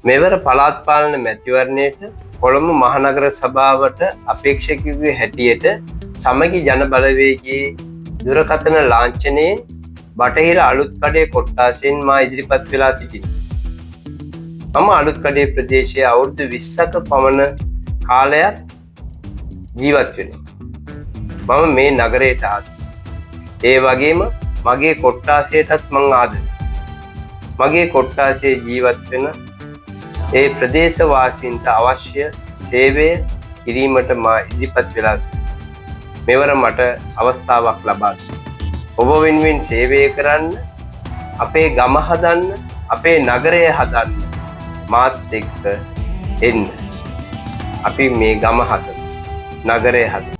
මෙවර පළාත් පාලන මැතිවරණයට කොළඹ මහනගර සභාවට අපේක්ෂකයෙකුගේ හැටියට සමගි ජන බලවේගයේ දුරකථන ලාංඡනයේ බටහිර අලුත්කඩේ කොට්ටාසයෙන් මා ඉදිරිපත් වෙලා සිටිනවා. මම අලුත්කඩේ ප්‍රදේශයේ අවුරුදු 20ක පමණ කාලයක් ජීවත් වෙනවා. මම මේ නගරයට ආවා. ඒ වගේම මගේ කොට්ටාසයටත් මං ආදරෙයි. මගේ කොට්ටාසයේ ජීවත් වෙන ඒ ප්‍රදේශ වාසීන්ට අවශ්‍ය සේවය කිරීමට මා ඉදිරිපත් වෙලා සිටිනවා. මෙවර මට අවස්ථාවක් ලබා ඔබ වෙනුවෙන් සේවය කරන්න, අපේ ගම හදන්න, අපේ නගරය හදන්න මාත් එක්ක එන්න. අපි මේ ගම හදමු, නගරය හදමු.